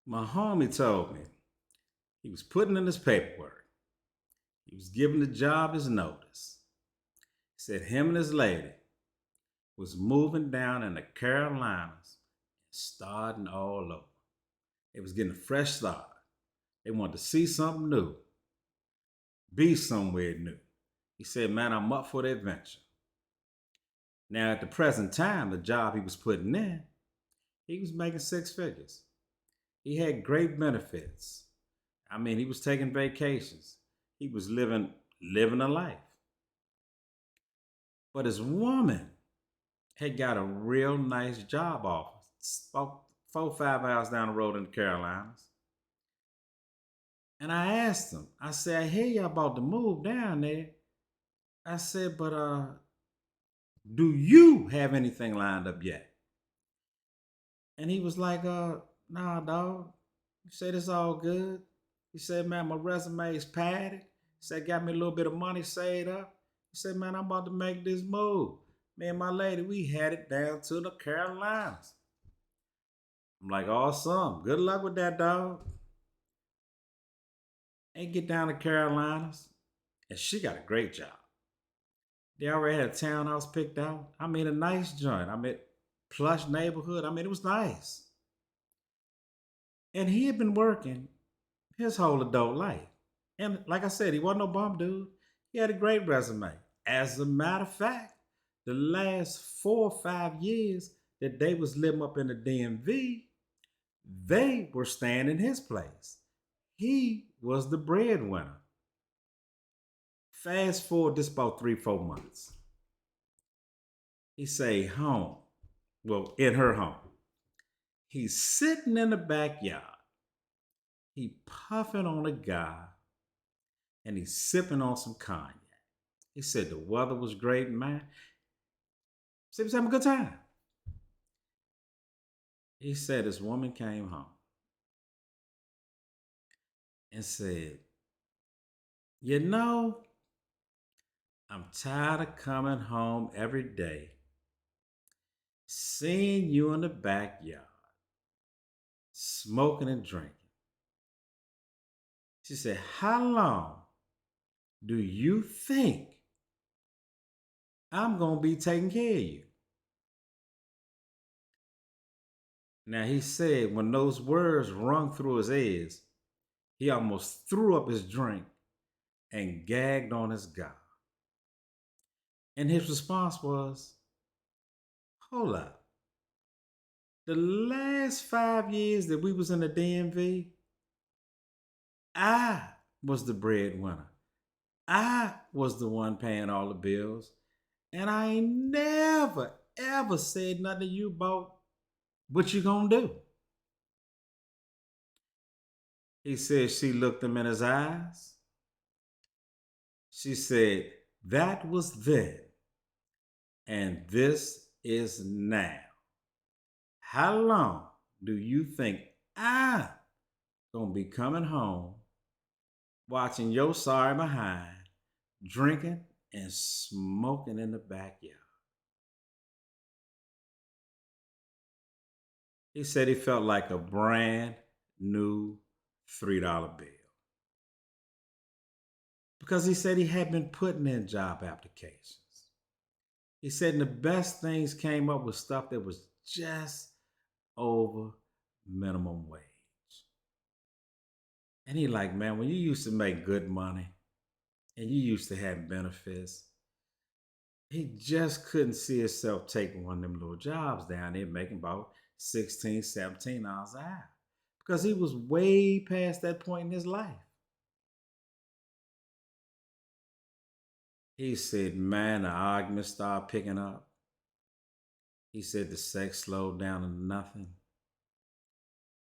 My homie told me he was putting in his paperwork. He was giving the job his notice. He said him and his lady was moving down in the Carolinas and starting all over. They was getting a fresh start. They wanted to see something new, be somewhere new. He said, man, I'm up for the adventure. Now, at the present time, the job he was putting in, he was making six figures. He had great benefits. I mean, he was taking vacations. He was living a life. But his woman had got a real nice job offer, about 4 or 5 hours down the road in the Carolinas. And I asked him, I said, I hear you about to move down there. I said, but do you have anything lined up yet? And he was like, nah, dog. He said it's all good. He said, man, my resume is padded. He said, got me a little bit of money saved up. He said, man, I'm about to make this move. Me and my lady, we headed down to the Carolinas. I'm like, awesome. Good luck with that, dog. And get down to Carolinas. And she got a great job. They already had a townhouse picked out. I mean, a nice joint. I mean, plush neighborhood. I mean, it was nice. And he had been working his whole adult life. And like I said, he wasn't no bum dude. He had a great resume. As a matter of fact, the last 4 or 5 years that they was living up in the DMV, they were staying in his place. He was the breadwinner. Fast forward this about 3, 4 months. He say home. Well, in her home. He's sitting in the backyard. He puffing on a guy and he's sipping on some cognac. He said the weather was great, man. He was having a good time. He said his woman came home and said, you know, I'm tired of coming home every day, seeing you in the backyard, smoking and drinking. She said, how long do you think I'm going to be taking care of you? Now, he said when those words rung through his ears, he almost threw up his drink and gagged on his gobble. And his response was, hold up. The last 5 years that we was in the DMV, I was the breadwinner. I was the one paying all the bills. And I ain't never, ever said nothing to you about what you gonna do. He said she looked him in his eyes. She said, that was then, and this is now. How long do you think I'm gonna be coming home, watching your sorry behind, drinking and smoking in the backyard? He said he felt like a brand new $3 bill. Because he said he had been putting in job applications. He said the best things came up with stuff that was just over minimum wage. And he like, man, when you used to make good money and you used to have benefits, he just couldn't see himself taking one of them little jobs down there making about 16, $17 an hour. Because he was way past that point in his life. He said, man, the arguments started picking up. He said the sex slowed down to nothing.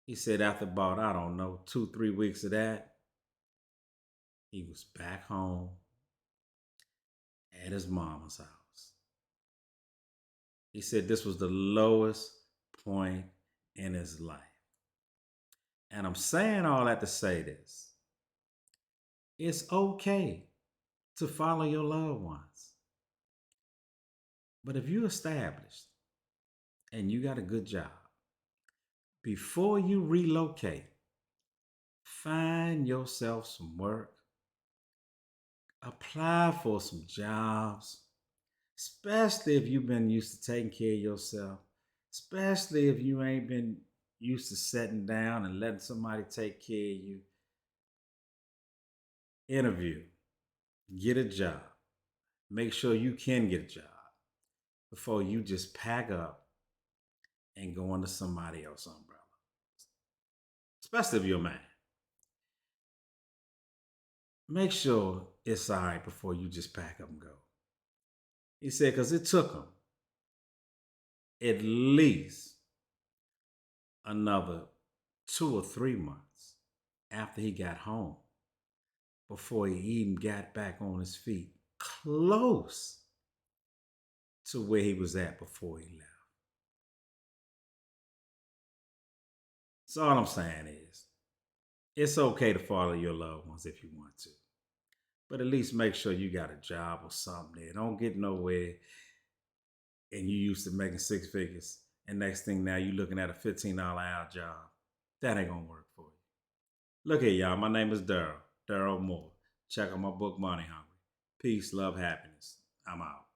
He said after about, I don't know, 2, 3 weeks of that, he was back home at his mama's house. He said this was the lowest point in his life. And I'm saying all that to say this. It's okay to follow your loved ones. But if you're established and you got a good job, before you relocate, find yourself some work, apply for some jobs, especially if you've been used to taking care of yourself, especially if you ain't been used to sitting down and letting somebody take care of you. Interview, get a job, make sure you can get a job before you just pack up and go under somebody else's umbrella, especially if you're a man. Make sure it's all right before you just pack up and go. He said, because it took him at least another 2 or 3 months after he got home before he even got back on his feet, close to where he was at before he left. So all I'm saying is, it's okay to follow your loved ones if you want to, but at least make sure you got a job or something there. Don't get nowhere and you used to making 6 figures, and next thing now you looking at a $15 hour job. That ain't gonna work for you. Look here, y'all. My name is Daryl Moore. Check out my book, Money Hungry. Peace, love, happiness. I'm out.